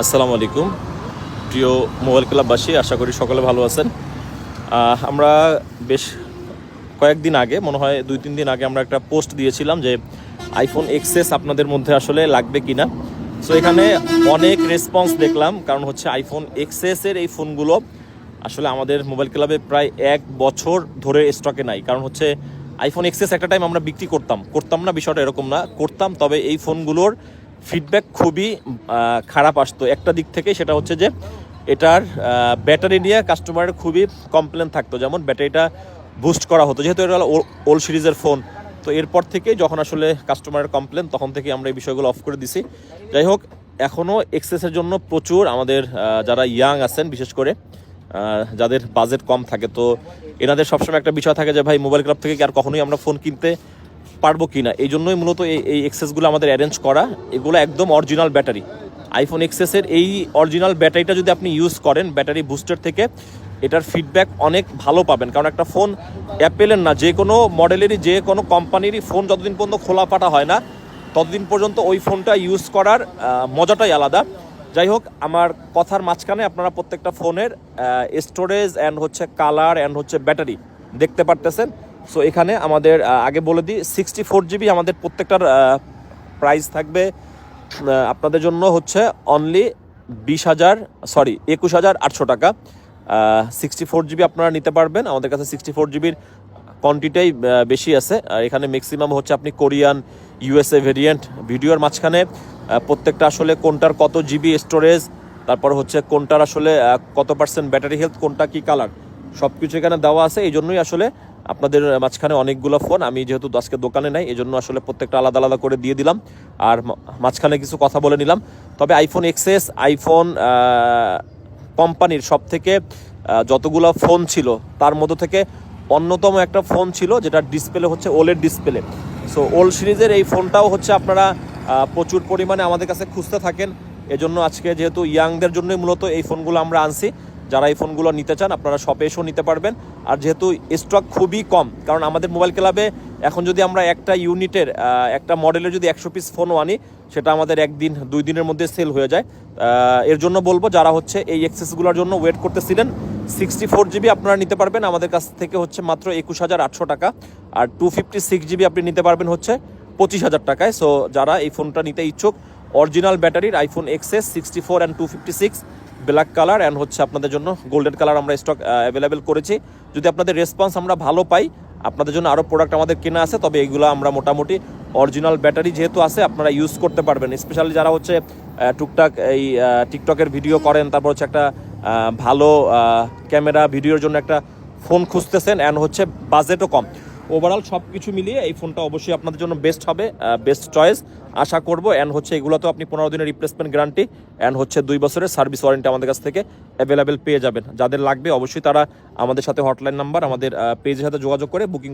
আসসালামু আলাইকুম প্রিয় মোবাইল ক্লাববাসী, আশা করি সকলে ভালো আছেন। আমরা বেশ কয়েকদিন আগে, মনে হয় 2-3 দিন আগে আমরা একটা পোস্ট দিয়েছিলাম যে আইফোন এক্সএস আপনাদের মধ্যে আসলে লাগবে কিনা। সো এখানে অনেক রেসপন্স দেখলাম, কারণ হচ্ছে আইফোন এক্সএসের এই ফোনগুলো আসলে আমাদের মোবাইল ক্লাবে প্রায় 1 বছর ধরে স্টকে নাই। কারণ হচ্ছে আইফোন এক্সএস একটা টাইম আমরা বিক্রি করতাম না, বিষয়টা এরকম না, করতাম, তবে এই ফোনগুলোর ফিডব্যাক খুবই খারাপ আসতো একটা দিক থেকে। সেটা হচ্ছে যে এটার ব্যাটারি নিয়ে কাস্টমারের খুবই কমপ্লেন থাকতো, যেমন ব্যাটারিটা বুস্ট করা হতো, যেহেতু এটা ওল্ড সিরিজের ফোন। তো এরপর থেকে যখন আসলে কাস্টমারের কমপ্লেন, তখন থেকে আমরা এই বিষয়গুলো অফ করে দিছি। যাই হোক, এখনও এক্সেসের জন্য প্রচুর আমাদের যারা ইয়াং আছেন, বিশেষ করে যাদের বাজেট কম থাকে, তো এনাদের সবসময় একটা বিষয় থাকে যে ভাই মোবাইল ক্লাব থেকে কি আর কখনোই আমরা ফোন কিনতে পারবো কি না। এই জন্যই মূলত এই এক্সেসগুলো আমাদের অ্যারেঞ্জ করা। এগুলো একদম অরিজিনাল ব্যাটারি, আইফোন এক্সেসের এই অরিজিনাল ব্যাটারিটা যদি আপনি ইউজ করেন ব্যাটারি বুস্টার থেকে, এটার ফিডব্যাক অনেক ভালো পাবেন। কারণ একটা ফোন অ্যাপেলের না, যে কোনো মডেলেরই, যে কোনো কোম্পানিরই ফোন যতদিন পর্যন্ত খোলা পাটা হয় না, ততদিন পর্যন্ত ওই ফোনটা ইউজ করার মজাটাই আলাদা। যাই হোক, আমার কথার মাঝখানে আপনারা প্রত্যেকটা ফোনের স্টোরেজ অ্যান্ড হচ্ছে কালার অ্যান্ড হচ্ছে ব্যাটারি দেখতে পারতেছেন। সো এখানে আমাদের আগে বলে দিই, 64 GB আমাদের প্রত্যেকটার প্রাইস থাকবে আপনাদের জন্য হচ্ছে অনলি 21,800 টাকা। 64 GB আপনারা নিতে পারবেন। আমাদের কাছে 64 GB কোয়ান্টিটিটাই বেশি আছে, আর এখানে ম্যাক্সিমাম হচ্ছে আপনি কোরিয়ান, ইউএসএ ভেরিয়েন্ট। ভিডিওর মাঝখানে প্রত্যেকটা আসলে কোনটার কত জিবি স্টোরেজ, তারপর হচ্ছে কোনটার আসলে কত পার্সেন্ট ব্যাটারি হেলথ, কোনটা কি কালার, সব কিছু এখানে দেওয়া আছে। এই জন্যই আসলে আপনাদের মাঝখানে অনেকগুলো ফোন, আমি যেহেতু আজকে দোকানে নাই, এই জন্য আসলে প্রত্যেকটা আলাদা আলাদা করে দিয়ে দিলাম, আর মাঝখানে কিছু কথা বলে নিলাম। তবে আইফোন এক্সএস, আইফোন কোম্পানির সব থেকে যতগুলো ফোন ছিল তার মধ্য থেকে অন্যতম একটা ফোন ছিল, যেটা ডিসপ্লে হচ্ছে ওলেড ডিসপ্লে। সো ওল্ড সিরিজের এই ফোনটাও হচ্ছে আপনারা প্রচুর পরিমাণে আমাদের কাছে খুঁজতে থাকেন। এজন্য আজকে যেহেতু ইয়াংদের জন্যই মূলত এই ফোনগুলো আমরা আনছি। যারা এই ফোনগুলো নিতে চান আপনারা শপে এসেও নিতে পারবেন। আর যেহেতু স্টক খুবই কম, কারণ আমাদের মোবাইল ক্লাবে এখন যদি আমরা একটা ইউনিটের একটা মডেলের যদি 100 পিস ফোনও আনি, সেটা আমাদের 1-2 দিনের মধ্যে সেল হয়ে যায়। এর জন্য বলবো, যারা হচ্ছে এই এক্সেসগুলোর জন্য ওয়েট করতেছিলেন, 64 GB আপনারা নিতে পারবেন আমাদের কাছ থেকে হচ্ছে মাত্র 21,800 টাকা। আর 256 GB আপনি নিতে পারবেন হচ্ছে 25,000 টাকায়। সো যারা এই ফোনটা নিতে ইচ্ছুক, অরিজিনাল ব্যাটারির iPhone XS 64 and 256 black colour and হচ্ছে আপনাদের জন্য গোল্ডেন কালার আমরা স্টক অ্যাভেলেবেল করেছি। যদি আপনাদের রেসপন্স আমরা ভালো পাই, আপনাদের জন্য আরও প্রোডাক্ট আমাদের কেনা আছে, তবে এগুলো আমরা মোটামুটি অরিজিনাল ব্যাটারি যেহেতু আছে আপনারা ইউজ করতে পারবেন। স্পেশালি যারা হচ্ছে টুকটাক এই টিকটকের ভিডিও করেন, তারপর হচ্ছে একটা ভালো ক্যামেরা ভিডিওর জন্য একটা ফোন খুঁজতেছেন অ্যান্ড হচ্ছে বাজেটও কম, ওভারঅল সব কিছু মিলিয়ে এই ফোনটা অবশ্যই আপনাদের জন্য বেস্ট হবে, বেস্ট চয়েস আশা করবো। অ্যান্ড হচ্ছে এগুলো তো আপনি 15 দিনের রিপ্লেসমেন্ট গ্যারান্টি অ্যান্ড হচ্ছে 2 বছরের সার্ভিস ওয়ারেন্টি আমাদের কাছ থেকে অ্যাভেলেবেল পেয়ে যাবেন। যাদের লাগবে অবশ্যই তারা আমাদের সাথে হটলাইন নাম্বার, আমাদের পেজের সাথে যোগাযোগ করে বুকিং